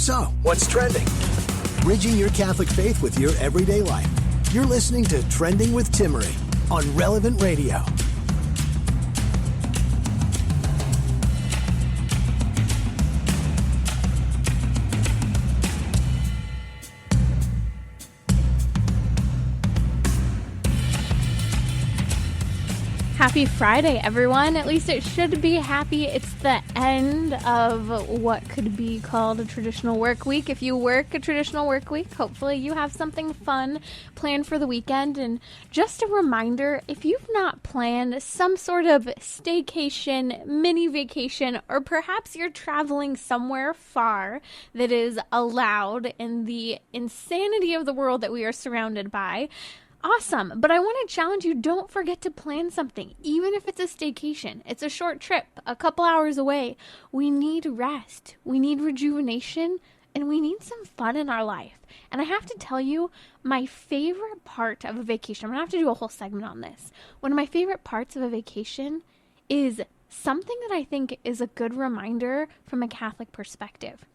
So, what's trending? Bridging your Catholic faith with your everyday life. You're listening to Trending with Timmery on Relevant Radio. Happy Friday, everyone. At least it should be happy. It's the end of what could be called a traditional work week. If you work a traditional work week, hopefully you have something fun planned for the weekend. And just a reminder, if you've not planned some sort of staycation, mini vacation, or perhaps you're traveling somewhere far that is allowed in the insanity of the world that we are surrounded by, awesome. But I want to challenge you, don't forget to plan something, even if it's a staycation. It's a short trip, a couple hours away. We need rest, we need rejuvenation, and we need some fun in our life. And I have to tell you, my favorite part of a vacation, I'm going to have to do a whole segment on this. One of my favorite parts of a vacation is something that I think is a good reminder from a Catholic perspective.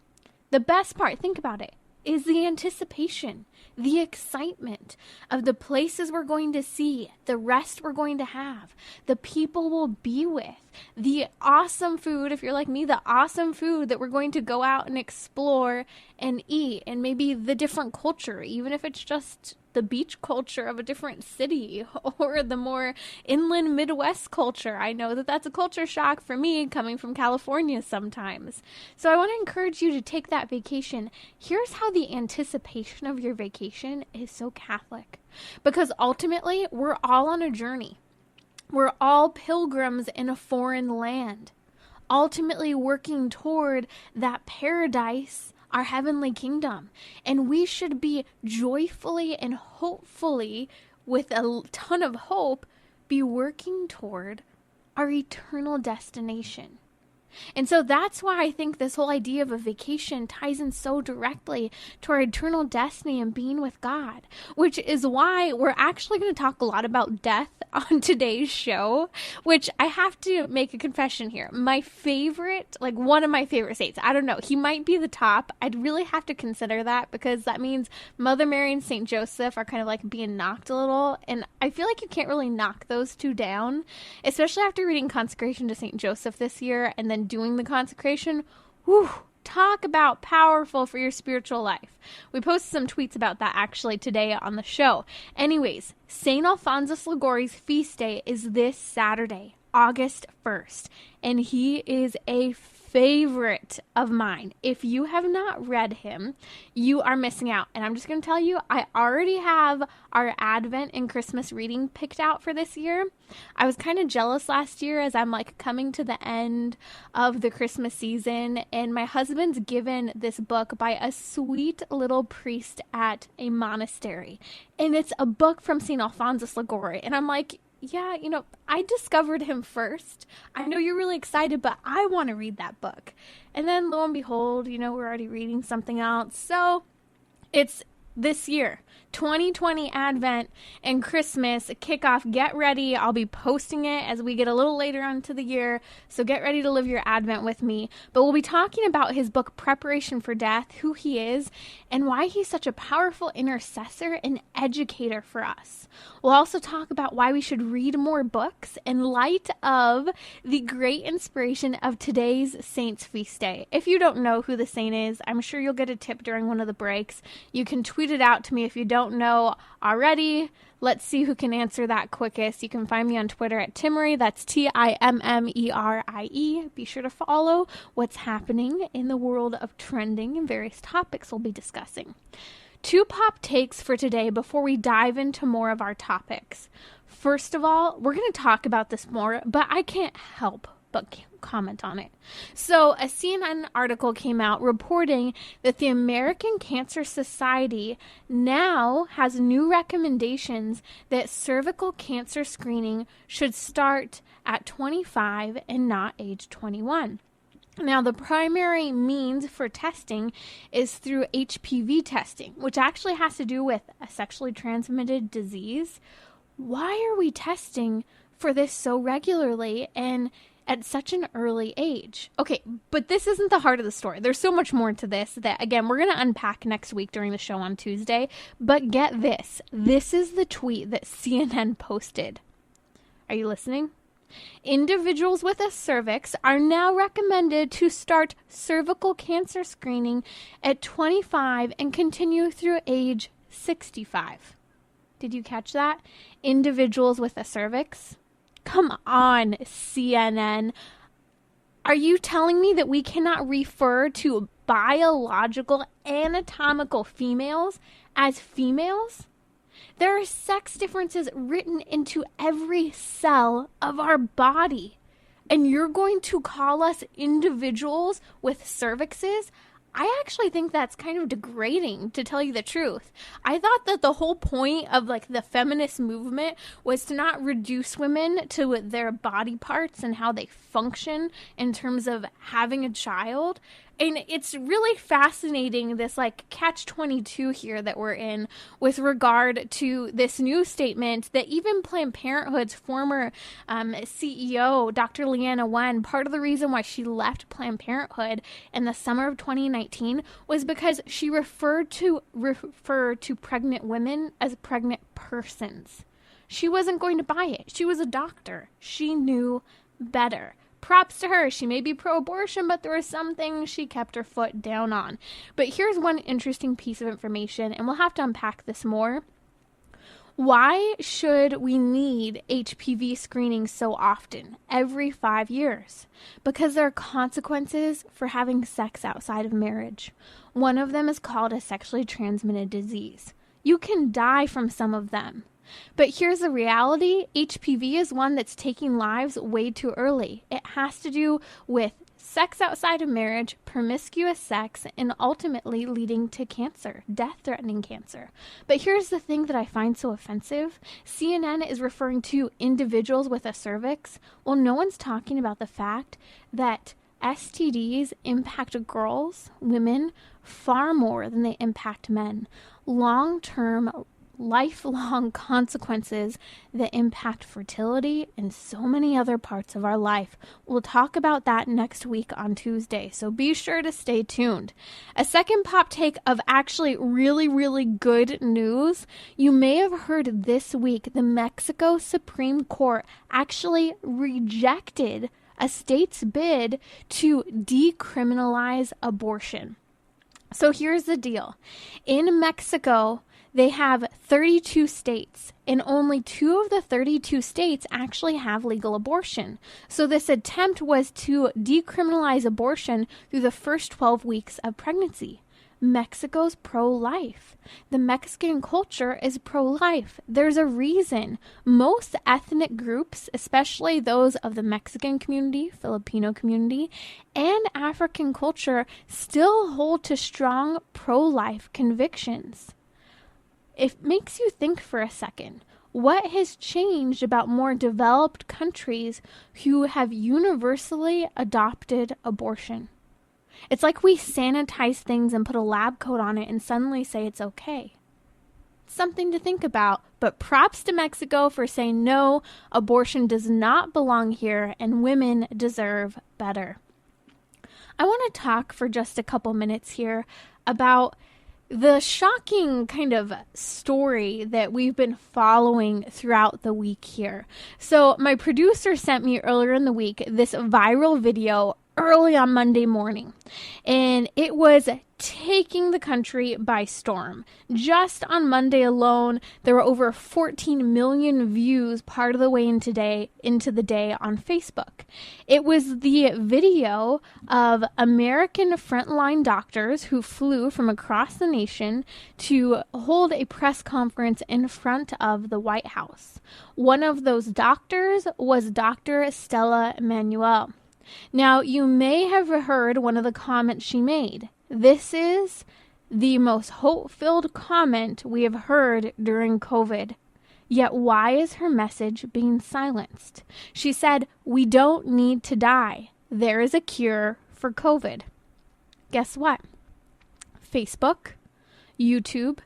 The best part, think about it, is the anticipation, the excitement of the places we're going to see, the rest we're going to have, the people we'll be with, the awesome food, if you're like me, the awesome food that we're going to go out and explore and eat, and maybe the different culture, even if it's just the beach culture of a different city or the more inland Midwest culture. I know that that's a culture shock for me coming from California sometimes. So I want to encourage you to take that vacation. Here's how the anticipation of your vacation is so Catholic. Because ultimately, we're all on a journey. We're all pilgrims in a foreign land, ultimately working toward that paradise, our heavenly kingdom. And we should be joyfully and hopefully, with a ton of hope, be working toward our eternal destination. And so that's why I think this whole idea of a vacation ties in so directly to our eternal destiny and being with God, which is why we're actually going to talk a lot about death on today's show, which I have to make a confession here. My favorite, like one of my favorite saints, I don't know, he might be the top. I'd really have to consider that, because that means Mother Mary and Saint Joseph are kind of like being knocked a little. And I feel like you can't really knock those two down, especially after reading Consecration to Saint Joseph this year and then doing the consecration. Whew, talk about powerful for your spiritual life. We posted some tweets about that actually today on the show. Anyways, St. Alfonsus Liguori's feast day is this Saturday, August 1st, and he is a favorite of mine. If you have not read him, you are missing out. And I'm just going to tell you, I already have our Advent and Christmas reading picked out for this year. I was kind of jealous last year as I'm like coming to the end of the Christmas season, and my husband's given this book by a sweet little priest at a monastery. And it's a book from St. Alfonsus Liguori. And I'm like, yeah, you know, I discovered him first. I know you're really excited, but I want to read that book. And then lo and behold, you know, we're already reading something else. So it's this year, 2020 Advent and Christmas kickoff. Get ready. I'll be posting it as we get a little later onto the year. So get ready to live your Advent with me. But we'll be talking about his book, Preparation for Death, who he is, and why he's such a powerful intercessor and educator for us. We'll also talk about why we should read more books in light of the great inspiration of today's Saint's Feast Day. If you don't know who the saint is, I'm sure you'll get a tip during one of the breaks. You can tweet it out to me if you don't know already. Let's see who can answer that quickest. You can find me on Twitter at Timmery. That's Timmerie. Be sure to follow what's happening in the world of trending and various topics we'll be discussing. 2 pop takes for today before we dive into more of our topics. First of all, we're going to talk about this more, but I can't help but comment on it. So a CNN article came out reporting that the American Cancer Society now has new recommendations that cervical cancer screening should start at 25 and not age 21. Now, the primary means for testing is through HPV testing, which actually has to do with a sexually transmitted disease. Why are we testing for this so regularly? And at such an early age. Okay, but this isn't the heart of the story. There's so much more to this that, again, we're going to unpack next week during the show on Tuesday. But get this. This is the tweet that CNN posted. Are you listening? Individuals with a cervix are now recommended to start cervical cancer screening at 25 and continue through age 65. Did you catch that? Individuals with a cervix? Come on, CNN. Are you telling me that we cannot refer to biological, anatomical females as females? There are sex differences written into every cell of our body. And you're going to call us individuals with cervixes? I actually think that's kind of degrading, to tell you the truth. I thought that the whole point of like the feminist movement was to not reduce women to their body parts and how they function in terms of having a child. And it's really fascinating, this like catch-22 here that we're in with regard to this new statement that even Planned Parenthood's former CEO, Dr. Leanna Wen, part of the reason why she left Planned Parenthood in the summer of 2019 was because she referred to pregnant women as pregnant persons. She wasn't going to buy it. She was a doctor. She knew better. Props to her. She may be pro-abortion, but there were some things she kept her foot down on. But here's one interesting piece of information, and we'll have to unpack this more. Why should we need HPV screening so often, every 5 years? Because there are consequences for having sex outside of marriage. One of them is called a sexually transmitted disease. You can die from some of them. But here's the reality. HPV is one that's taking lives way too early. It has to do with sex outside of marriage, promiscuous sex, and ultimately leading to cancer, death-threatening cancer. But here's the thing that I find so offensive. CNN is referring to individuals with a cervix. Well, no one's talking about the fact that STDs impact girls, women, far more than they impact men. Long-term, lifelong consequences that impact fertility and so many other parts of our life. We'll talk about that next week on Tuesday, so be sure to stay tuned. A second pop take of actually really, really good news. You may have heard this week the Mexico Supreme Court actually rejected a state's bid to decriminalize abortion. So here's the deal. In Mexico, they have 32 states, and only 2 of the 32 states actually have legal abortion. So this attempt was to decriminalize abortion through the first 12 weeks of pregnancy. Mexico's pro-life. The Mexican culture is pro-life. There's a reason. Most ethnic groups, especially those of the Mexican community, Filipino community, and African culture, still hold to strong pro-life convictions. It makes you think for a second. What has changed about more developed countries who have universally adopted abortion? It's like we sanitize things and put a lab coat on it and suddenly say it's okay. Something to think about, but props to Mexico for saying no, abortion does not belong here and women deserve better. I want to talk for just a couple minutes here about the shocking kind of story that we've been following throughout the week here. So my producer sent me earlier in the week this viral video early on Monday morning, and it was taking the country by storm. Just on Monday alone, there were over 14 million views part of the way into the day on Facebook. It was the video of American frontline doctors who flew from across the nation to hold a press conference in front of the White House. One of those doctors was Dr. Stella Emanuel. Now, you may have heard one of the comments she made. This is the most hope-filled comment we have heard during COVID. Yet why is her message being silenced? She said, "We don't need to die. There is a cure for COVID." Guess what? Facebook, YouTube,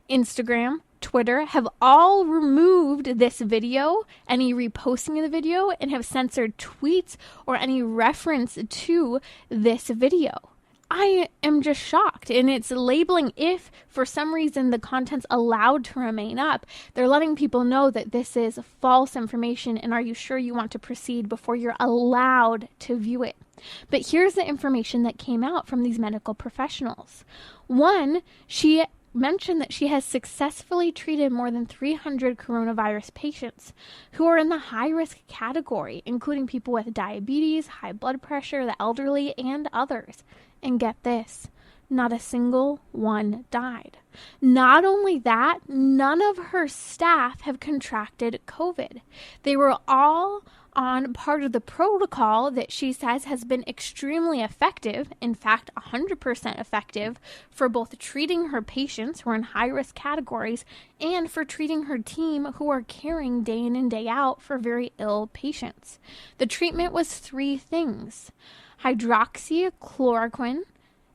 Instagram, Twitter have all removed this video, any reposting of the video, and have censored tweets or any reference to this video. I am just shocked. And it's labeling, if for some reason the content's allowed to remain up, they're letting people know that this is false information, and are you sure you want to proceed before you're allowed to view it? But here's the information that came out from these medical professionals. One, she mentioned that she has successfully treated more than 300 coronavirus patients who are in the high-risk category, including people with diabetes, high blood pressure, the elderly, and others. And get this, not a single one died. Not only that, none of her staff have contracted COVID. They were all on part of the protocol that she says has been extremely effective, in fact, 100% effective, for both treating her patients who are in high-risk categories and for treating her team who are caring day in and day out for very ill patients. The treatment was 3 things: hydroxychloroquine,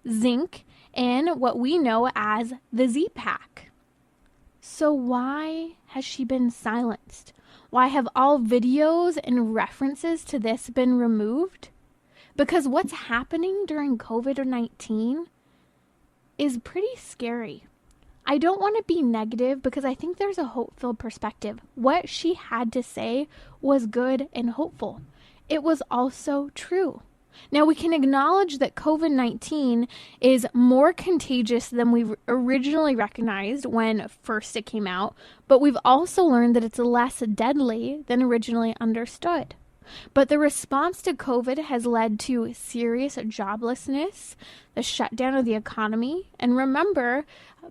zinc, and what we know as the Z-Pack. So why has she been silenced? Why have all videos and references to this been removed? Because what's happening during COVID-19 is pretty scary. I don't want to be negative because I think there's a hope-filled perspective. What she had to say was good and hopeful. It was also true. Now, we can acknowledge that COVID-19 is more contagious than we originally recognized when first it came out, but we've also learned that it's less deadly than originally understood. But the response to COVID has led to serious joblessness, the shutdown of the economy, and remember,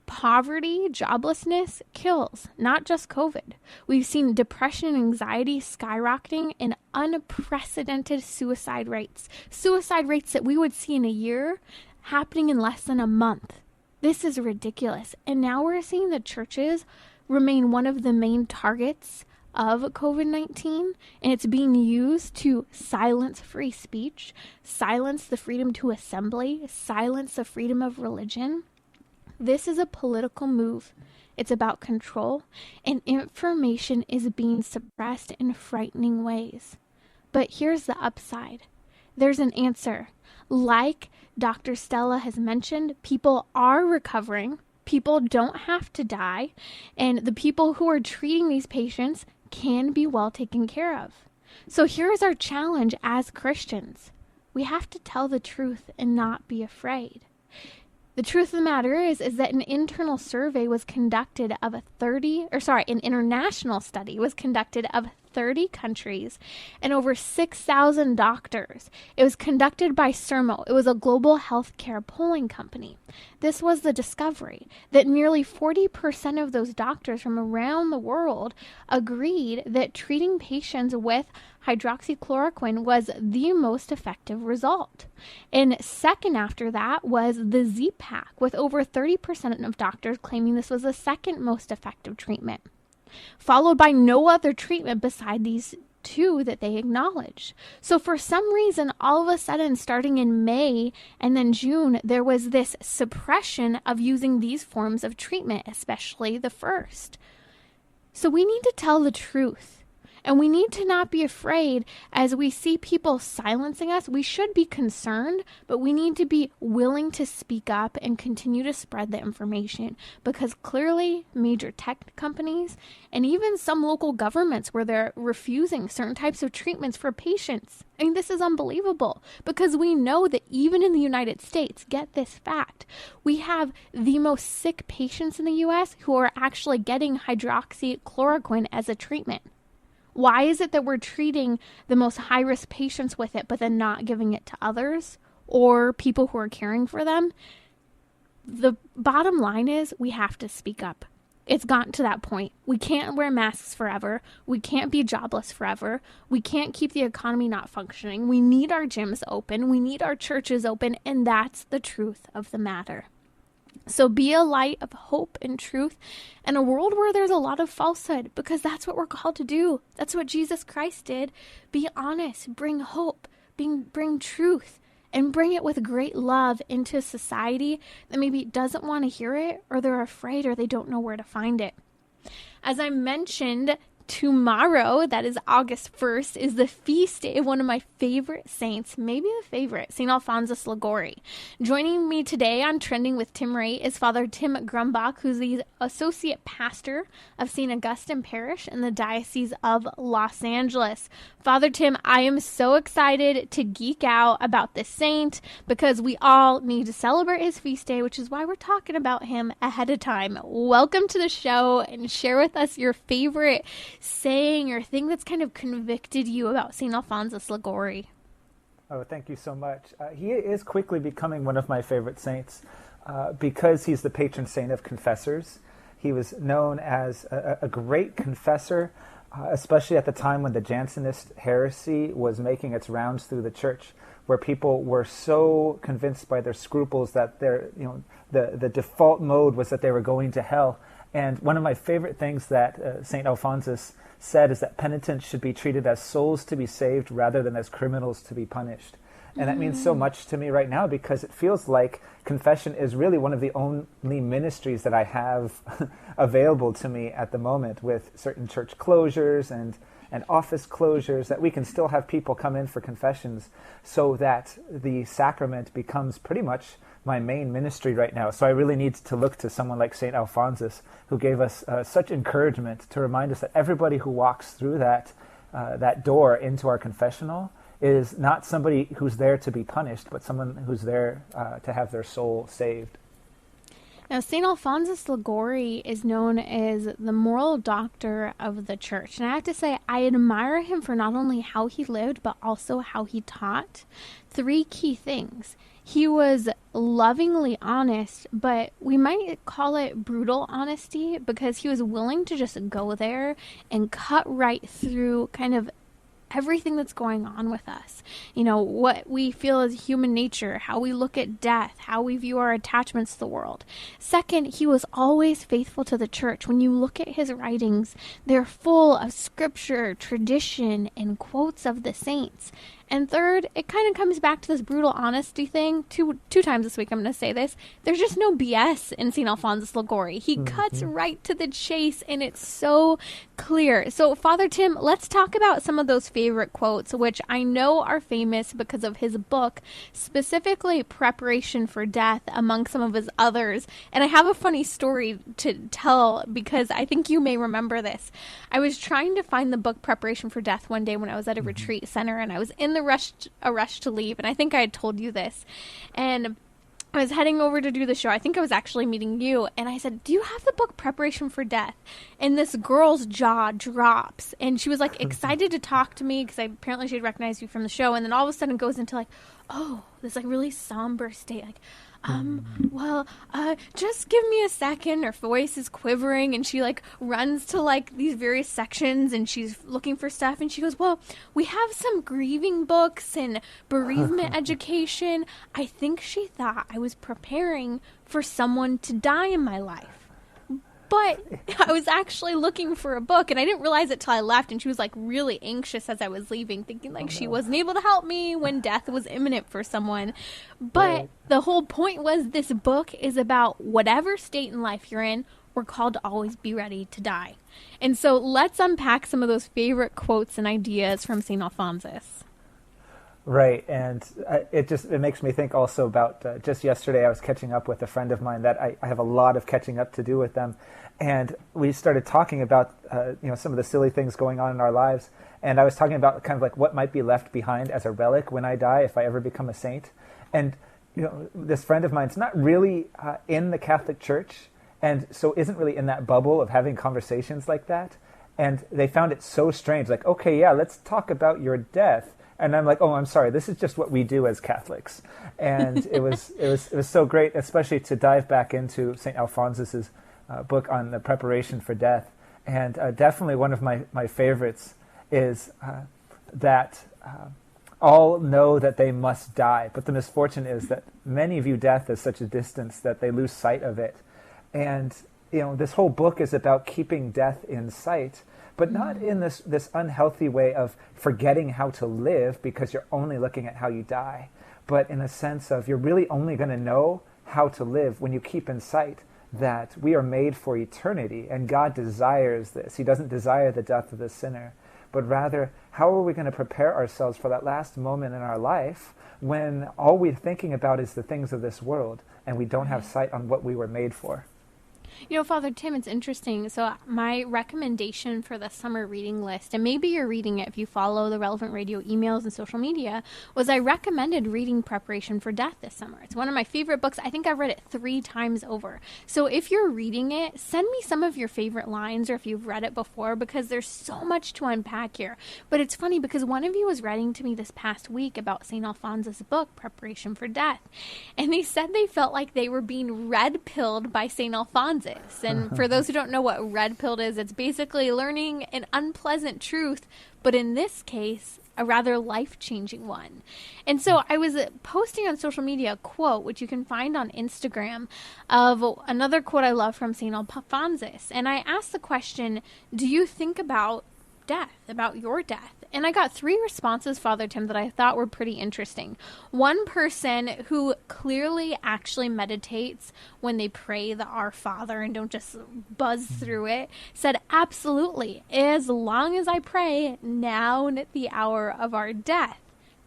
poverty, joblessness kills, not just COVID. We've seen depression and anxiety skyrocketing and unprecedented suicide rates that we would see in a year happening in less than a month. This is ridiculous. And now we're seeing the churches remain one of the main targets of COVID-19, and it's being used to silence free speech, silence the freedom to assembly, silence the freedom of religion. This is a political move. It's about control, and information is being suppressed in frightening ways. But here's the upside. There's an answer. Like Dr. Stella has mentioned, people are recovering. People don't have to die, and the people who are treating these patients can be well taken care of. So here's our challenge as Christians. We have to tell the truth and not be afraid. The truth of the matter is that an internal survey was conducted of an international study was conducted of 30 countries and over 6,000 doctors. It was conducted by Sermo. It was a global healthcare polling company. This was the discovery that nearly 40% of those doctors from around the world agreed that treating patients with hydroxychloroquine was the most effective result. And second after that was the Z-Pack, with over 30% of doctors claiming this was the second most effective treatment, followed by no other treatment beside these 2 that they acknowledged. So for some reason, all of a sudden, starting in May and then June, there was this suppression of using these forms of treatment, especially the first. So we need to tell the truth. And we need to not be afraid as we see people silencing us. We should be concerned, but we need to be willing to speak up and continue to spread the information, because clearly major tech companies and even some local governments where they're refusing certain types of treatments for patients. I mean, this is unbelievable, because we know that even in the United States, get this fact, we have the most sick patients in the U.S. who are actually getting hydroxychloroquine as a treatment. Why is it that we're treating the most high-risk patients with it, but then not giving it to others or people who are caring for them? The bottom line is we have to speak up. It's gotten to that point. We can't wear masks forever. We can't be jobless forever. We can't keep the economy not functioning. We need our gyms open. We need our churches open. And that's the truth of the matter. So be a light of hope and truth in a world where there's a lot of falsehood, because that's what we're called to do. That's what Jesus Christ did. Be honest, bring hope, bring truth, and bring it with great love into a society that maybe doesn't want to hear it, or they're afraid, or they don't know where to find it. As I mentioned, tomorrow, that is August 1st, is the feast day of one of my favorite saints, maybe the favorite, St. Alfonsus Liguori. Joining me today on Trending with Tim Ray is Father Tim Grumbach, who's the Associate Pastor of St. Augustine Parish in the Diocese of Los Angeles. Father Tim, I am so excited to geek out about this saint because we all need to celebrate his feast day, which is why we're talking about him ahead of time. Welcome to the show and share with us your favorite saying or thing that's kind of convicted you about St. Alfonsus Liguori. Oh, thank you so much. He is quickly becoming one of my favorite saints because he's the patron saint of confessors. He was known as a great confessor, especially at the time when the Jansenist heresy was making its rounds through the church, where people were so convinced by their scruples that the default mode was that they were going to hell. And one of my favorite things that St. Alphonsus said is that penitents should be treated as souls to be saved rather than as criminals to be punished. And that means so much to me right now because it feels like confession is really one of the only ministries that I have available to me at the moment, with certain church closures and office closures, that we can still have people come in for confessions so that the sacrament becomes pretty much my main ministry right now. So I really need to look to someone like St. Alphonsus, who gave us such encouragement to remind us that everybody who walks through that door into our confessional is not somebody who's there to be punished, but someone who's there to have their soul saved. Now, St. Alfonsus Liguori is known as the moral doctor of the church. And I have to say, I admire him for not only how he lived, but also how he taught. Three key things. He was lovingly honest, but we might call it brutal honesty because he was willing to just go there and cut right through kind of everything that's going on with us. You know, what we feel as human nature, how we look at death, how we view our attachments to the world. Second, he was always faithful to the church. When you look at his writings, they're full of scripture, tradition, and quotes of the saints. And third, it kind of comes back to this brutal honesty thing. Two times this week I'm going to say this. There's just no BS in St. Alfonsus Liguori. He cuts right to the chase, and it's so clear. So, Father Tim, let's talk about some of those favorite quotes, which I know are famous because of his book, specifically Preparation for Death, among some of his others. And I have a funny story to tell because I think you may remember this. I was trying to find the book Preparation for Death one day when I was at a retreat center, and I was in a rush to leave, and I think I had told you this, and I was heading over to do the show. I think I was actually meeting you, and I said, do you have the book Preparation for Death? And this girl's jaw drops, and she was like excited to talk to me because apparently she had recognized you from the show, and then all of a sudden goes into like, oh, this like really somber state, like, just give me a second. Her voice is quivering, and she like runs to like these various sections, and she's looking for stuff, and she goes, well, we have some grieving books and bereavement education. I think she thought I was preparing for someone to die in my life. But I was actually looking for a book, and I didn't realize it till I left, and she was like really anxious as I was leaving, thinking like she wasn't able to help me when death was imminent for someone. But the whole point was this book is about whatever state in life you're in, we're called to always be ready to die. And so let's unpack some of those favorite quotes and ideas from St. Alphonsus. Right, and it makes me think also about just yesterday I was catching up with a friend of mine that I have a lot of catching up to do with them, and we started talking about some of the silly things going on in our lives, and I was talking about kind of like what might be left behind as a relic when I die if I ever become a saint. And this friend of mine's not really in the Catholic Church, and so isn't really in that bubble of having conversations like that, and they found it so strange, like, okay, yeah, let's talk about your death. And I'm like, oh, I'm sorry, this is just what we do as Catholics. And it was so great, especially to dive back into St. Alphonsus's book on the preparation for death. And definitely one of my favorites is that all know that they must die. But the misfortune is that many view death as such a distance that they lose sight of it. And this whole book is about keeping death in sight, but not in this unhealthy way of forgetting how to live because you're only looking at how you die, but in a sense of you're really only going to know how to live when you keep in sight that we are made for eternity, and God desires this. He doesn't desire the death of the sinner, but rather, how are we going to prepare ourselves for that last moment in our life when all we're thinking about is the things of this world, and we don't have sight on what we were made for? You know, Father Tim, it's interesting. So my recommendation for the summer reading list, and maybe you're reading it if you follow the Relevant Radio emails and social media, was I recommended reading Preparation for Death this summer. It's one of my favorite books. I think I've read it 3 times over. So if you're reading it, send me some of your favorite lines or if you've read it before, because there's so much to unpack here. But it's funny because one of you was writing to me this past week about St. Alphonsus' book, Preparation for Death. And they said they felt like they were being red-pilled by St. Alphonsus. And for those who don't know what red-pilled is, it's basically learning an unpleasant truth, but in this case, a rather life-changing one. And so I was posting on social media a quote, which you can find on Instagram, of another quote I love from St. Alphonsus. And I asked the question, do you think about death, about your death? And I got 3 responses, Father Tim, that I thought were pretty interesting. One person who clearly actually meditates when they pray the Our Father and don't just buzz through it, said, absolutely, as long as I pray, now and at the hour of our death.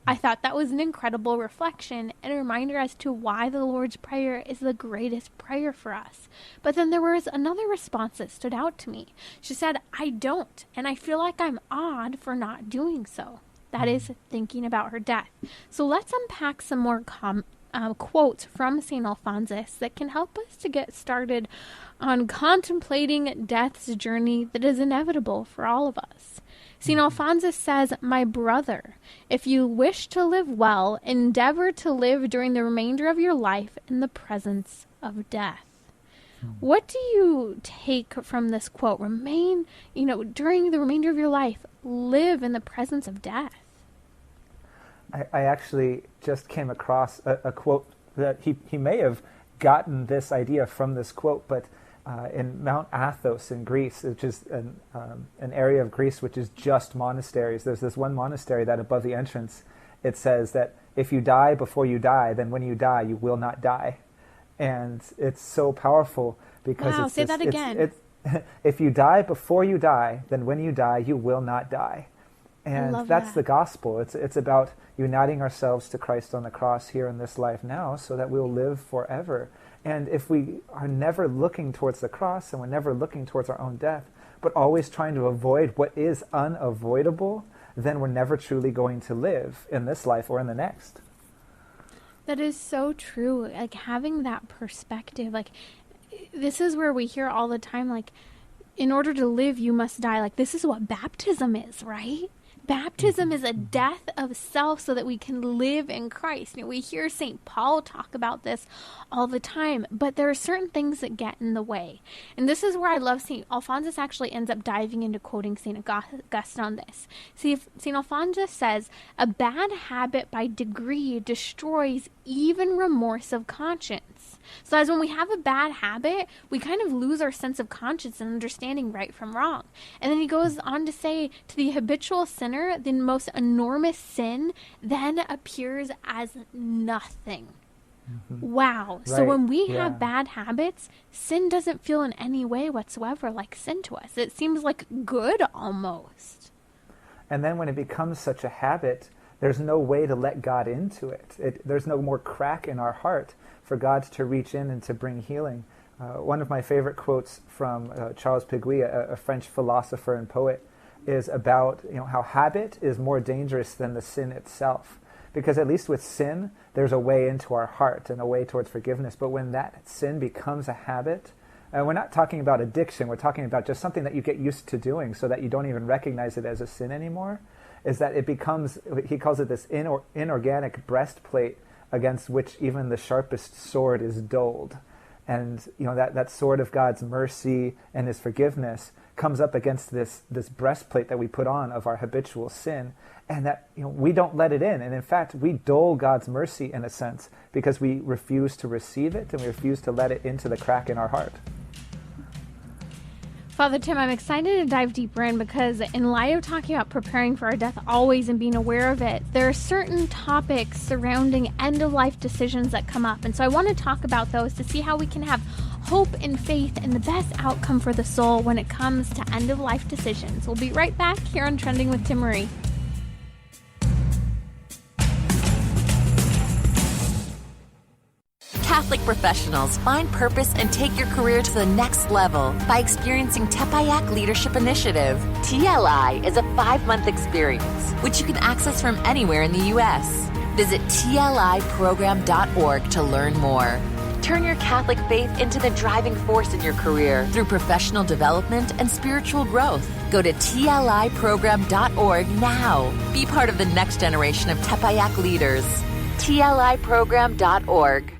I thought that was an incredible reflection and a reminder as to why the Lord's Prayer is the greatest prayer for us. But then there was another response that stood out to me. She said, I don't, and I feel like I'm odd for not doing so. That is thinking about her death. So let's unpack some more quotes from St. Alphonsus that can help us to get started on contemplating death's journey that is inevitable for all of us. St. Alphonsus says, my brother, if you wish to live well, endeavor to live during the remainder of your life in the presence of death. What do you take from this quote? Remain, during the remainder of your life, live in the presence of death. I actually just came across a quote that he may have gotten this idea from this quote, but in Mount Athos in Greece, which is an area of Greece which is just monasteries. There's this one monastery that above the entrance, it says that if you die before you die, then when you die, you will not die. And it's so powerful because wow, say that again. If you die before you die, then when you die, you will not die. And that's the gospel. It's about uniting ourselves to Christ on the cross here in this life now so that we'll live forever. And if we are never looking towards the cross and we're never looking towards our own death, but always trying to avoid what is unavoidable, then we're never truly going to live in this life or in the next. That is so true. Like having that perspective, like this is where we hear all the time, like in order to live, you must die. Like this is what baptism is, right? Baptism is a death of self so that we can live in Christ. We hear St. Paul talk about this all the time, but there are certain things that get in the way. And this is where I love St. Alphonsus actually ends up diving into quoting St. Augustine on this. See, St. Alphonsus says, a bad habit by degree destroys even remorse of conscience. So as when we have a bad habit, we kind of lose our sense of conscience and understanding right from wrong. And then he goes on to say, to the habitual sinner, the most enormous sin then appears as nothing. Mm-hmm. Wow. Right. So when we have bad habits, sin doesn't feel in any way whatsoever like sin to us. It seems like good almost. And then when it becomes such a habit, there's no way to let God into it. There's no more crack in our heart for God to reach in and to bring healing. One of my favorite quotes from Charles Péguy, a French philosopher and poet, is about how habit is more dangerous than the sin itself. Because at least with sin, there's a way into our heart and a way towards forgiveness. But when that sin becomes a habit, we're not talking about addiction, we're talking about just something that you get used to doing so that you don't even recognize it as a sin anymore, is that it becomes, he calls it this inorganic breastplate against which even the sharpest sword is dulled. And that sword of God's mercy and his forgiveness comes up against this breastplate that we put on of our habitual sin, and that we don't let it in. And in fact, we dull God's mercy in a sense because we refuse to receive it and we refuse to let it into the crack in our heart. Father Tim, I'm excited to dive deeper in because in light of talking about preparing for our death always and being aware of it, there are certain topics surrounding end-of-life decisions that come up. And so I want to talk about those to see how we can have hope and faith in the best outcome for the soul when it comes to end-of-life decisions. We'll be right back here on Trending with Tim Marie. Catholic professionals find purpose and take your career to the next level by experiencing Tepeyac Leadership Initiative. TLI is a 5-month experience, which you can access from anywhere in the U.S. Visit tliprogram.org to learn more. Turn your Catholic faith into the driving force in your career through professional development and spiritual growth. Go to tliprogram.org now. Be part of the next generation of Tepeyac leaders. tliprogram.org.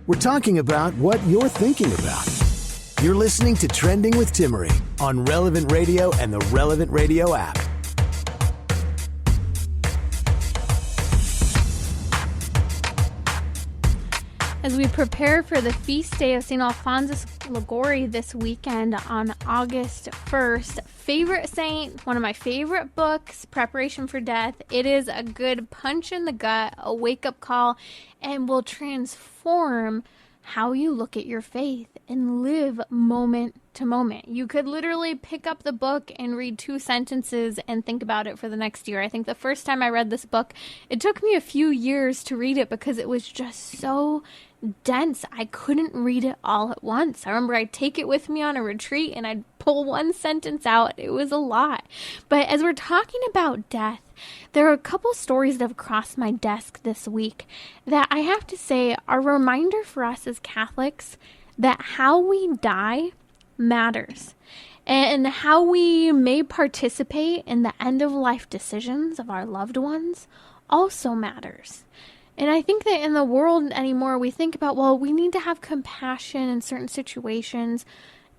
We're talking about what you're thinking about. You're listening to Trending with Timmery on Relevant Radio and the Relevant Radio app. As we prepare for the feast day of St. Alfonsus Liguori this weekend on August 1st, favorite saint, one of my favorite books, Preparation for Death. It is a good punch in the gut, a wake-up call, and will transform how you look at your faith and live moment to moment. You could literally pick up the book and read 2 sentences and think about it for the next year. I think the first time I read this book, it took me a few years to read it because it was just so dense. I couldn't read it all at once. I remember I'd take it with me on a retreat and I'd pull one sentence out. It was a lot. But as we're talking about death, there are a couple stories that have crossed my desk this week that I have to say are a reminder for us as Catholics that how we die matters. And how we may participate in the end-of-life decisions of our loved ones also matters. And I think that in the world anymore, we think about, well, we need to have compassion in certain situations.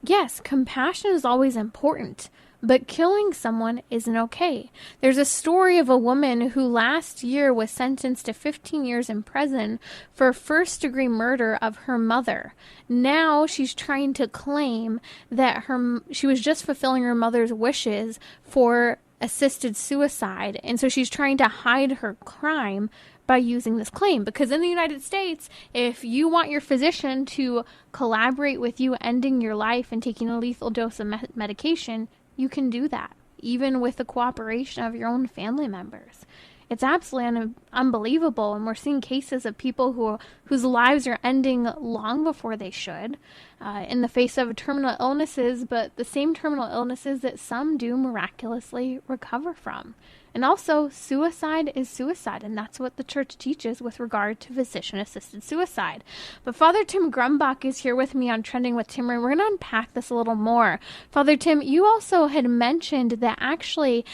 Yes, compassion is always important, but killing someone isn't okay. There's a story of a woman who last year was sentenced to 15 years in prison for first-degree murder of her mother. Now she's trying to claim that she was just fulfilling her mother's wishes for assisted suicide, and so she's trying to hide her crime by using this claim. Because in the United States, if you want your physician to collaborate with you ending your life and taking a lethal dose of medication, you can do that, even with the cooperation of your own family members. It's absolutely unbelievable, and we're seeing cases of people whose lives are ending long before they should, in the face of terminal illnesses, but the same terminal illnesses that some do miraculously recover from. And also, suicide is suicide, and that's what the Church teaches with regard to physician-assisted suicide. But Father Tim Grumbach is here with me on Trending with Tim, and we're going to unpack this a little more. Father Tim, you also had mentioned that actually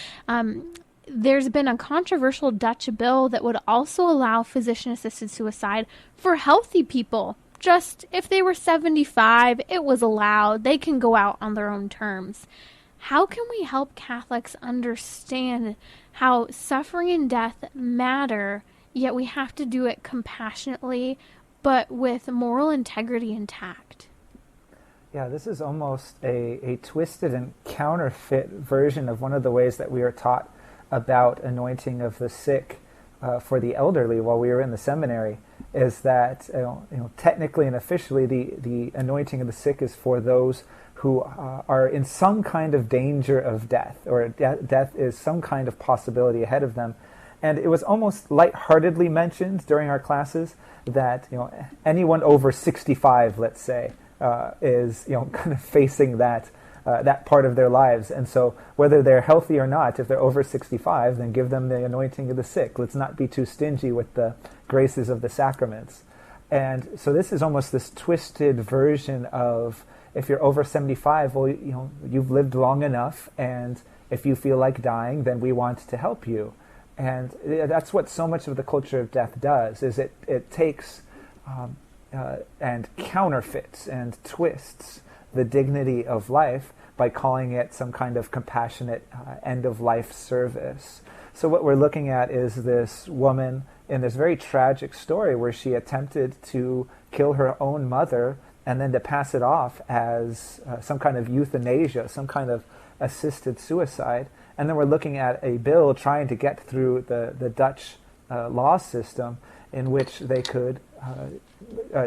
there's been a controversial Dutch bill that would also allow physician-assisted suicide for healthy people. Just if they were 75, it was allowed. They can go out on their own terms. How can we help Catholics understand how suffering and death matter, yet we have to do it compassionately, but with moral integrity intact? Yeah, this is almost a twisted and counterfeit version of one of the ways that we are taught about anointing of the sick for the elderly while we were in the seminary, is that technically and officially the anointing of the sick is for those who are in some kind of danger of death, or death is some kind of possibility ahead of them. And it was almost lightheartedly mentioned during our classes that anyone over 65, let's say, is kind of facing that part of their lives. And so whether they're healthy or not, if they're over 65, then give them the anointing of the sick. Let's not be too stingy with the graces of the sacraments. And so this is almost this twisted version of, if you're over 75, well, you've lived long enough, and if you feel like dying, then we want to help you. And that's what so much of the culture of death does, is it takes and counterfeits and twists the dignity of life by calling it some kind of compassionate end-of-life service. So what we're looking at is this woman in this very tragic story where she attempted to kill her own mother and then to pass it off as some kind of euthanasia, some kind of assisted suicide. And then we're looking at a bill trying to get through the Dutch law system in which they could,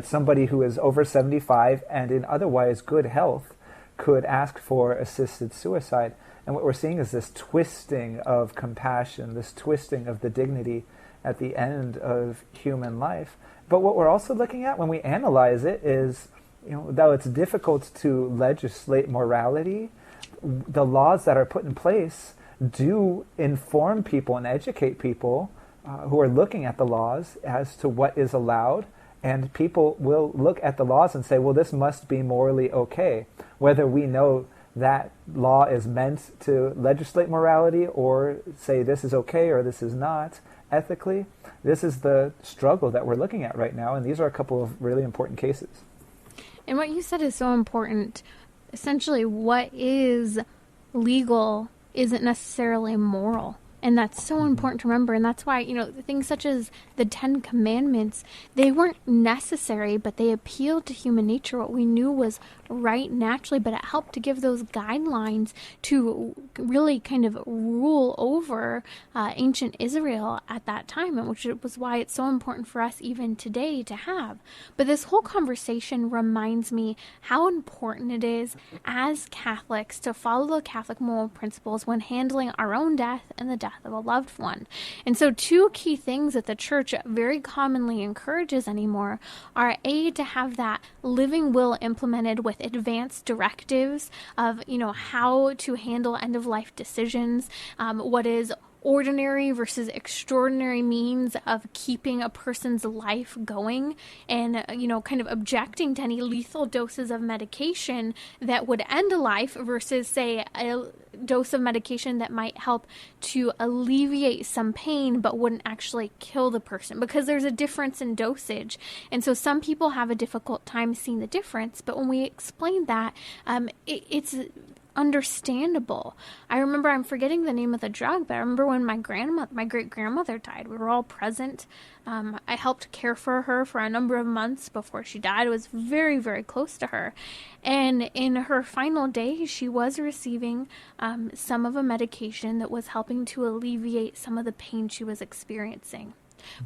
somebody who is over 75 and in otherwise good health could ask for assisted suicide. And what we're seeing is this twisting of compassion, this twisting of the dignity at the end of human life. But what we're also looking at when we analyze it is, though it's difficult to legislate morality, the laws that are put in place do inform people and educate people who are looking at the laws as to what is allowed, and people will look at the laws and say, well, this must be morally okay. Whether we know that law is meant to legislate morality or say this is okay or this is not ethically, this is the struggle that we're looking at right now, and these are a couple of really important cases. And what you said is so important. Essentially, what is legal isn't necessarily moral. And that's so important to remember. And that's why, things such as the 10 Commandments, they weren't necessary, but they appealed to human nature, what we knew was right naturally, but it helped to give those guidelines to really kind of rule over ancient Israel at that time, and which was why it's so important for us even today to have. But this whole conversation reminds me how important it is as Catholics to follow the Catholic moral principles when handling our own death and the death of a loved one. And so 2 key things that the Church very commonly encourages anymore are to have that living will implemented with advanced directives of, how to handle end-of-life decisions, what is ordinary versus extraordinary means of keeping a person's life going, and kind of objecting to any lethal doses of medication that would end a life versus, say, a dose of medication that might help to alleviate some pain but wouldn't actually kill the person, because there's a difference in dosage. And so some people have a difficult time seeing the difference, but when we explain that, it's understandable. I remember, I'm forgetting the name of the drug, but I remember when my great-grandmother died, we were all present. I helped care for her for a number of months before she died. I was very, very close to her. And in her final days, she was receiving some of a medication that was helping to alleviate some of the pain she was experiencing.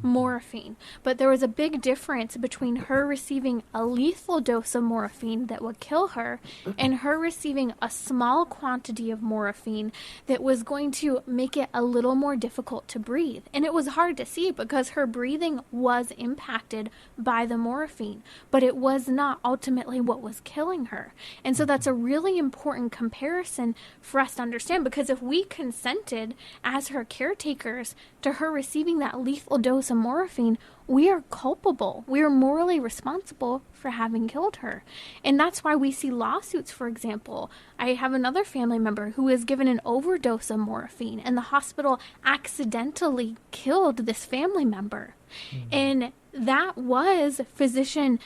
Morphine. But there was a big difference between her receiving a lethal dose of morphine that would kill her and her receiving a small quantity of morphine that was going to make it a little more difficult to breathe. And it was hard to see because her breathing was impacted by the morphine, but it was not ultimately what was killing her. And so that's a really important comparison for us to understand, because if we consented as her caretakers to her receiving that lethal dose of morphine, we are culpable. We are morally responsible for having killed her. And that's why we see lawsuits, for example. I have another family member who was given an overdose of morphine, and the hospital accidentally killed this family member. Mm-hmm. And that was physician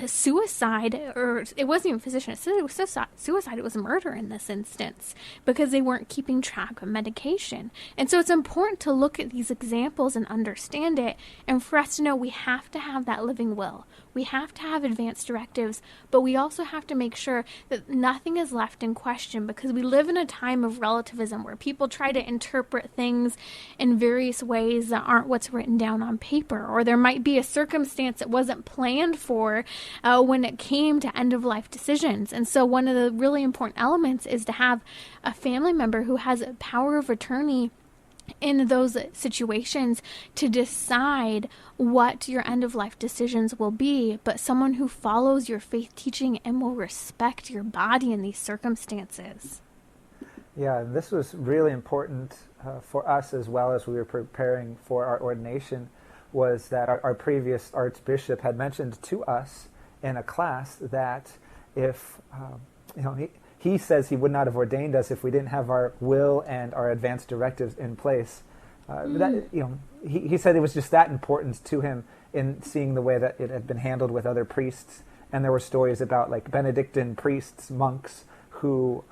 suicide, or it wasn't even physician, it was suicide, it was murder in this instance, because they weren't keeping track of medication. And so it's important to look at these examples and understand it, and for us to know we have to have that living will. We have to have advanced directives, but we also have to make sure that nothing is left in question, because we live in a time of relativism where people try to interpret things in various ways that aren't what's written down on paper, or there might be a circumstance that wasn't planned for when it came to end-of-life decisions. And so one of the really important elements is to have a family member who has a power of attorney in those situations to decide what your end-of-life decisions will be, but someone who follows your faith teaching and will respect your body in these circumstances. Yeah, this was really important for us as well as we were preparing for our ordination, was that our previous archbishop had mentioned to us in a class that if, he says he would not have ordained us if we didn't have our will and our advanced directives in place. He said it was just that important to him in seeing the way that it had been handled with other priests. And there were stories about like Benedictine priests, monks, who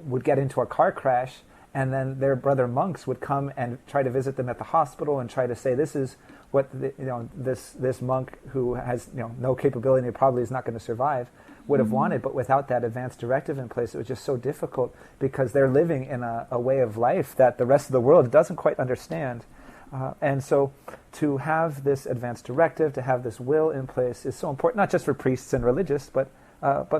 would get into a car crash, and then their brother monks would come and try to visit them at the hospital and try to say, this is what this monk who has no capability and probably is not going to survive would have wanted. But without that advanced directive in place, it was just so difficult because they're living in a way of life that the rest of the world doesn't quite understand. And so to have this advanced directive, to have this will in place is so important, not just for priests and religious, but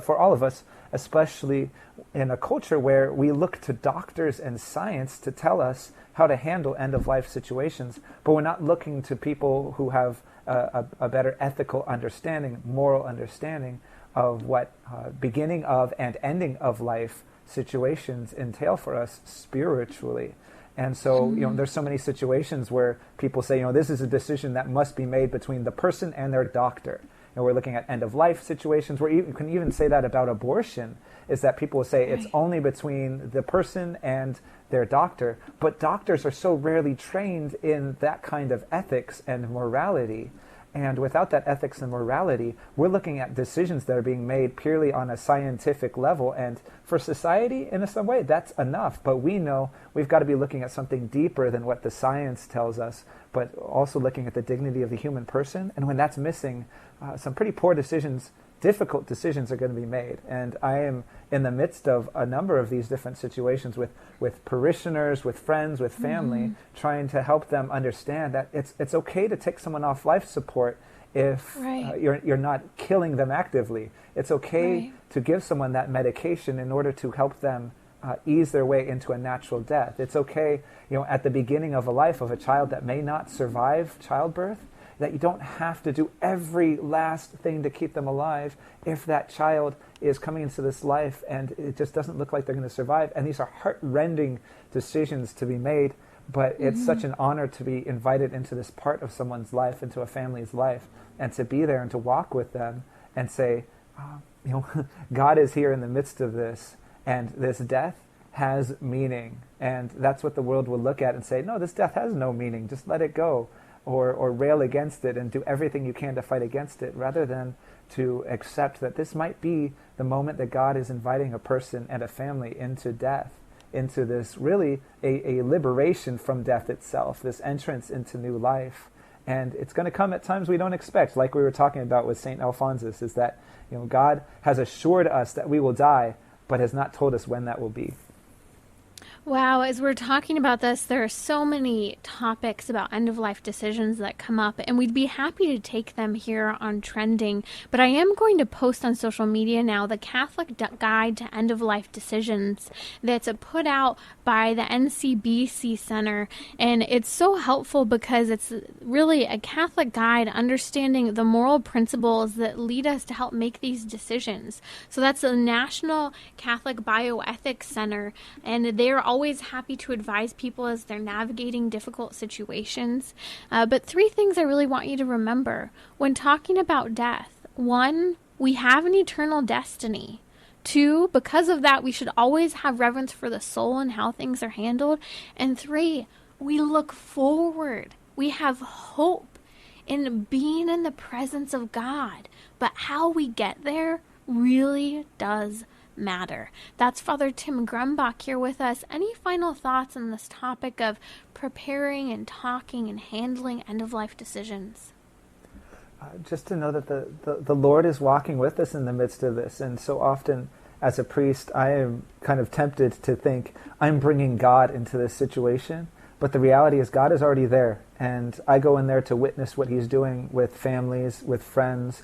for all of us, especially in a culture where we look to doctors and science to tell us how to handle end-of-life situations, but we're not looking to people who have a better ethical understanding, moral understanding of what beginning of and ending of life situations entail for us spiritually. And so, there's so many situations where people say, this is a decision that must be made between the person and their doctor. We're looking at end-of-life situations. You can even say that about abortion, is that people will say it's only between the person and their doctor. But doctors are so rarely trained in that kind of ethics and morality. And without that ethics and morality, we're looking at decisions that are being made purely on a scientific level. And for society, in some way, that's enough. But we know we've got to be looking at something deeper than what the science tells us, but also looking at the dignity of the human person. And when that's missing, some pretty poor decisions, difficult decisions are going to be made. And I am in the midst of a number of these different situations with parishioners, with friends, with family, trying to help them understand that it's okay to take someone off life support if you're not killing them actively. It's okay to give someone that medication in order to help them ease their way into a natural death. It's okay, at the beginning of a life of a child that may not survive childbirth, that you don't have to do every last thing to keep them alive if that child is coming into this life and it just doesn't look like they're going to survive. And these are heart-rending decisions to be made, but it's such an honor to be invited into this part of someone's life, into a family's life, and to be there and to walk with them and say, God is here in the midst of this, and this death has meaning. And that's what the world will look at and say, no, this death has no meaning, just let it go. Or rail against it and do everything you can to fight against it, rather than to accept that this might be the moment that God is inviting a person and a family into death, into this really a liberation from death itself, this entrance into new life. And it's going to come at times we don't expect, like we were talking about with St. Alphonsus, is that God has assured us that we will die, but has not told us when that will be. Wow, as we're talking about this, there are so many topics about end-of-life decisions that come up, and we'd be happy to take them here on Trending. But I am going to post on social media now the Catholic Guide to End-of-Life Decisions that's put out by the NCBC Center, and it's so helpful because it's really a Catholic guide understanding the moral principles that lead us to help make these decisions. So that's the National Catholic Bioethics Center, and they're always happy to advise people as they're navigating difficult situations. But 3 things I really want you to remember when talking about death. 1, we have an eternal destiny. 2, because of that, we should always have reverence for the soul and how things are handled. And 3, we look forward. We have hope in being in the presence of God. But how we get there really does matter. That's Father Tim Grumbach here with us. Any final thoughts on this topic of preparing and talking and handling end-of-life decisions? Just to know that the Lord is walking with us in the midst of this. And so often as a priest, I am kind of tempted to think I'm bringing God into this situation. But the reality is God is already there. And I go in there to witness what he's doing with families, with friends,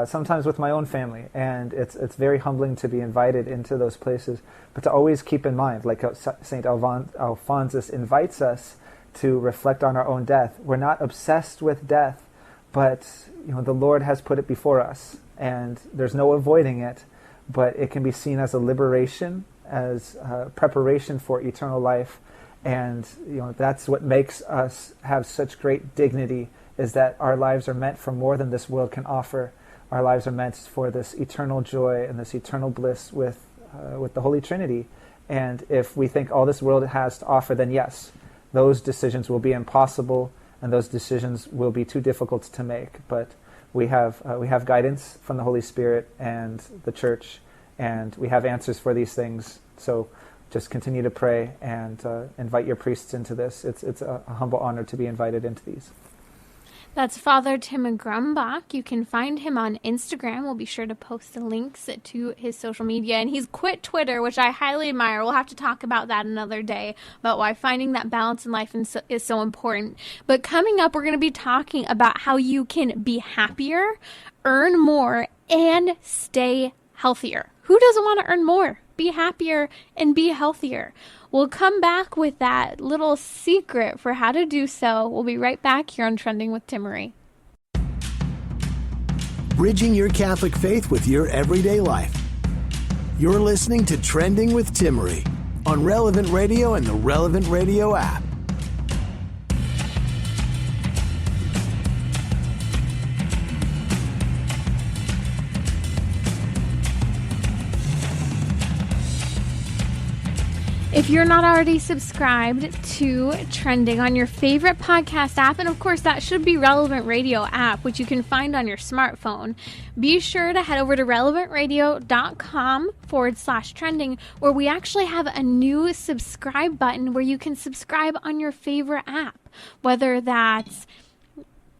sometimes with my own family. And it's very humbling to be invited into those places. But to always keep in mind, like St. Alphonsus invites us to reflect on our own death. We're not obsessed with death, but the Lord has put it before us. And there's no avoiding it, but it can be seen as a liberation, as preparation for eternal life. And that's what makes us have such great dignity, is that our lives are meant for more than this world can offer. Our lives are meant for this eternal joy and this eternal bliss with the Holy Trinity. And if we think all this world has to offer, then yes, those decisions will be impossible, and those decisions will be too difficult to make. But we have guidance from the Holy Spirit and the Church, and we have answers for these things. So just continue to pray and invite your priests into this. It's a humble honor to be invited into these. That's Father Tim Grumbach. You can find him on Instagram. We'll be sure to post the links to his social media. And he's quit Twitter, which I highly admire. We'll have to talk about that another day, about why finding that balance in life is so important. But coming up, we're going to be talking about how you can be happier, earn more, and stay healthier. Who doesn't want to earn more, be happier, and be healthier? We'll come back with that little secret for how to do so. We'll be right back here on Trending with Timmery. Bridging your Catholic faith with your everyday life. You're listening to Trending with Timmery on Relevant Radio and the Relevant Radio app. If you're not already subscribed to Trending on your favorite podcast app, and of course that should be Relevant Radio app, which you can find on your smartphone, be sure to head over to relevantradio.com/trending, where we actually have a new subscribe button where you can subscribe on your favorite app, whether that's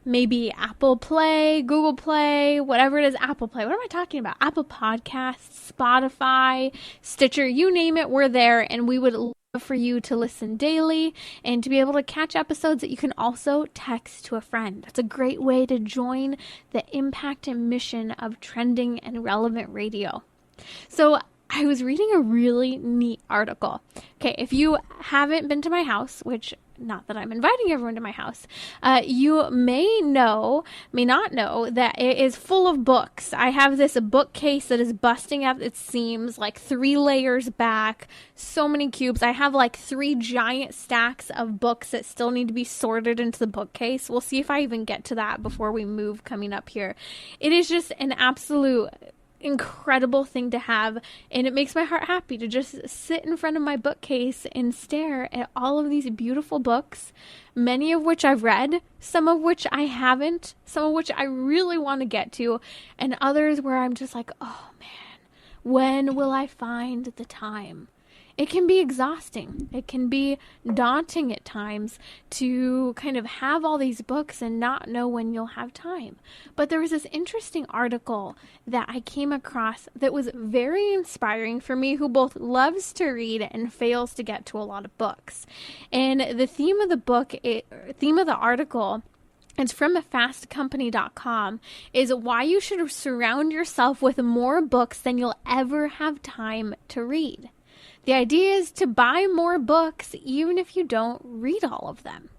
maybe Apple Play, Google Play, whatever it is, Apple Play. What am I talking about? Apple Podcasts, Spotify, Stitcher, you name it, we're there. And we would love for you to listen daily and to be able to catch episodes that you can also text to a friend. That's a great way to join the impact and mission of Trending and Relevant Radio. So I was reading a really neat article. Okay, if you haven't been to my house, which not that I'm inviting everyone to my house, you may not know that it is full of books. I have this bookcase that is busting at its seams, like 3 layers back, so many cubes. I have like 3 giant stacks of books that still need to be sorted into the bookcase. We'll see if I even get to that before we move coming up here. It is just an absolute incredible thing to have, and it makes my heart happy to just sit in front of my bookcase and stare at all of these beautiful books, many of which I've read, some of which I haven't, some of which I really want to get to, and others where I'm just like, oh man, when will I find the time? It can be exhausting. It can be daunting at times to kind of have all these books and not know when you'll have time. But there was this interesting article that I came across that was very inspiring for me, who both loves to read and fails to get to a lot of books. And the theme of the article, it's from fastcompany.com, is why you should surround yourself with more books than you'll ever have time to read. The idea is to buy more books even if you don't read all of them.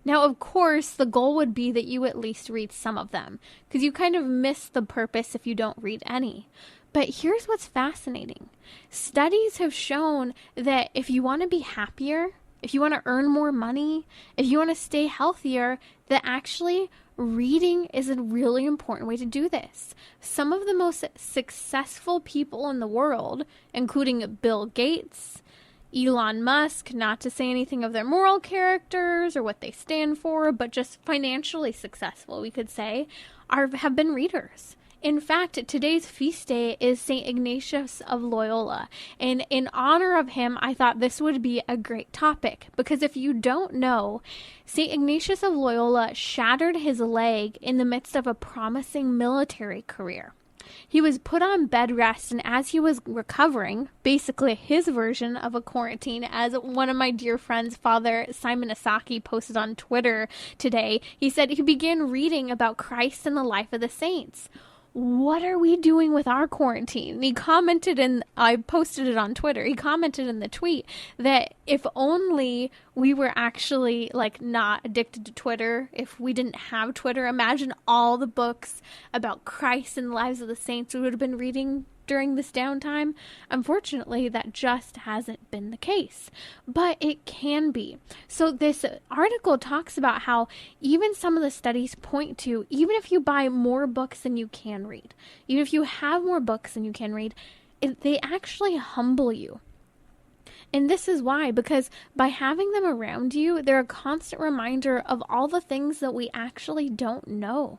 Now, of course, the goal would be that you at least read some of them, because you kind of miss the purpose if you don't read any. But here's what's fascinating. Studies have shown that if you want to be happier, if you want to earn more money, if you want to stay healthier, that actually reading is a really important way to do this. Some of the most successful people in the world, including Bill Gates, Elon Musk, not to say anything of their moral characters or what they stand for, but just financially successful, we could say, have been readers. In fact, today's feast day is St. Ignatius of Loyal, and in honor of him, I thought this would be a great topic, because if you don't know, St. Ignatius of Loyal shattered his leg in the midst of a promising military career. He was put on bed rest, and as he was recovering, basically his version of a quarantine, as one of my dear friends, Father Simon Asaki, posted on Twitter today, he said he began reading about Christ and the life of the saints. What are we doing with our quarantine? And he commented, and I posted it on Twitter, he commented in the tweet that if only we were actually like not addicted to Twitter, if we didn't have Twitter, imagine all the books about Christ and the lives of the saints we would have been reading during this downtime. Unfortunately, that just hasn't been the case, but it can be. So this article talks about how even some of the studies point to, even if you buy more books than you can read, even if you have more books than you can read, they actually humble you. And this is why, because by having them around you, they're a constant reminder of all the things that we actually don't know.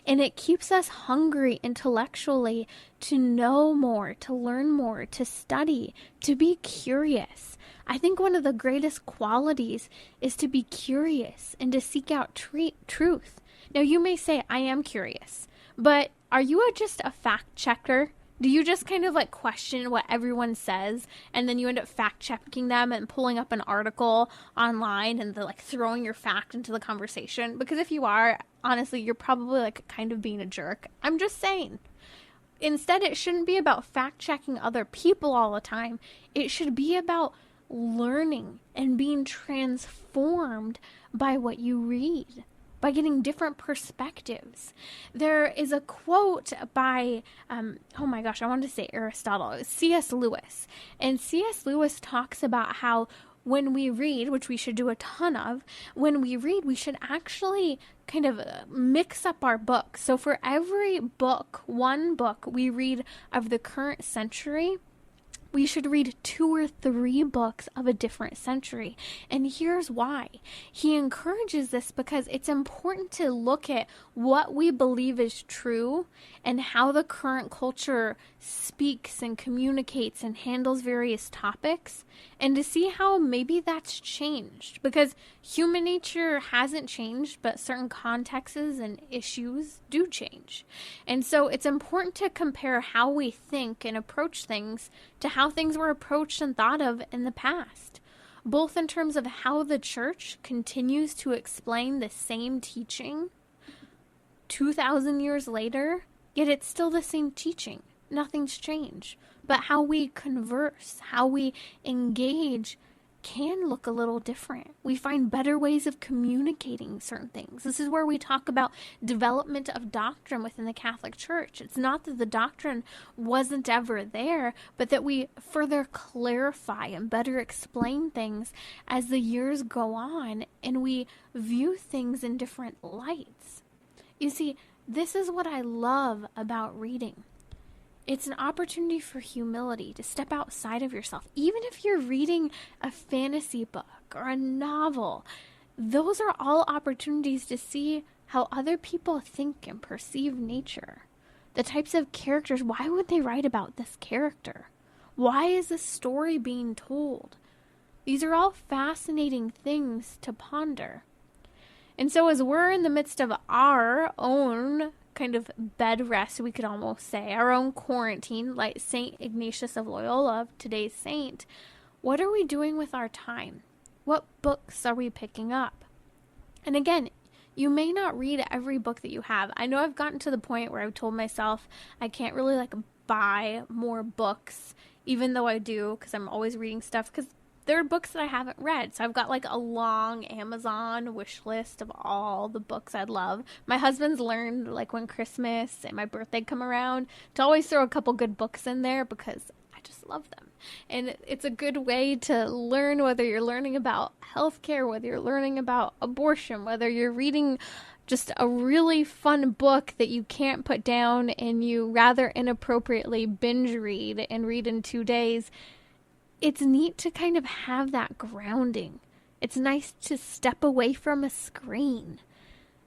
And it keeps us hungry intellectually to know more, to learn more, to study, to be curious. I think one of the greatest qualities is to be curious and to seek out truth. Now, you may say, I am curious, but are you just a fact checker? Do you just kind of like question what everyone says, and then you end up fact checking them and pulling up an article online and like throwing your fact into the conversation? Because if you are, honestly, you're probably like kind of being a jerk. I'm just saying. Instead, it shouldn't be about fact checking other people all the time. It should be about learning and being transformed by what you read, by getting different perspectives. There is a quote by, I wanted to say Aristotle, C.S. Lewis. And C.S. Lewis talks about how when we read, which we should do a ton of, when we read, we should actually kind of mix up our books. So for every book, one book we read of the current century, we should read 2 or 3 books of a different century. And here's why. He encourages this because it's important to look at what we believe is true and how the current culture speaks and communicates and handles various topics, and to see how maybe that's changed. Because human nature hasn't changed, but certain contexts and issues do change. And so it's important to compare how we think and approach things to how things were approached and thought of in the past, both in terms of how the church continues to explain the same teaching 2,000 years later, yet it's still the same teaching. Nothing's changed. But how we converse, how we engage can look a little different. We find better ways of communicating certain things. This is where we talk about development of doctrine within the Catholic Church. It's not that the doctrine wasn't ever there, but that we further clarify and better explain things as the years go on and we view things in different lights. You see, this is what I love about reading. It's an opportunity for humility, to step outside of yourself. Even if you're reading a fantasy book or a novel, those are all opportunities to see how other people think and perceive nature. The types of characters, why would they write about this character? Why is this story being told? These are all fascinating things to ponder. And so as we're in the midst of our own kind of bed rest, we could almost say, our own quarantine, like Saint Ignatius of Loyal, today's saint, what are we doing with our time? What books are we picking up? And again, you may not read every book that you have. I know I've gotten to the point where I've told myself I can't really buy more books, even though I do, because I'm always reading stuff, because there are books that I haven't read. So I've got a long Amazon wish list of all the books I'd love. My husband's learned when Christmas and my birthday come around to always throw a couple good books in there because I just love them. And it's a good way to learn, whether you're learning about healthcare, whether you're learning about abortion, whether you're reading just a really fun book that you can't put down and you rather inappropriately binge read and read in 2 days. It's neat to kind of have that grounding. It's nice to step away from a screen.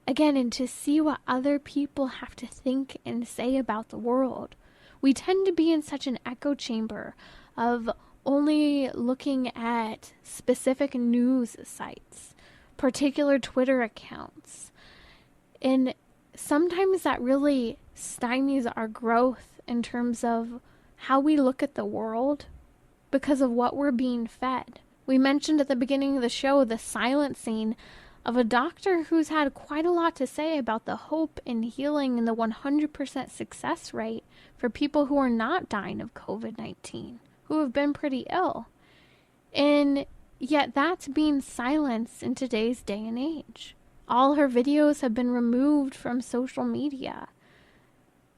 Again, and to see what other people have to think and say about the world. We tend to be in such an echo chamber of only looking at specific news sites, particular Twitter accounts. And sometimes that really stymies our growth in terms of how we look at the world, because of what we're being fed. We mentioned at the beginning of the show the silencing of a doctor who's had quite a lot to say about the hope and healing and the 100% success rate for people who are not dying of COVID-19, who have been pretty ill. And yet that's being silenced in today's day and age. All her videos have been removed from social media.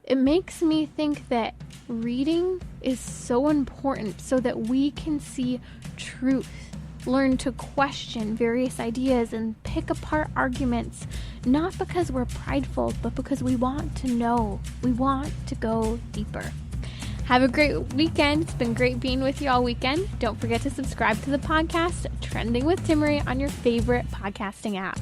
It makes me think that reading is so important so that we can see truth, learn to question various ideas and pick apart arguments, not because we're prideful, but because we want to know, we want to go deeper. Have a great weekend. It's been great being with you all weekend. Don't forget to subscribe to the podcast, Trending with Timmery, on your favorite podcasting app.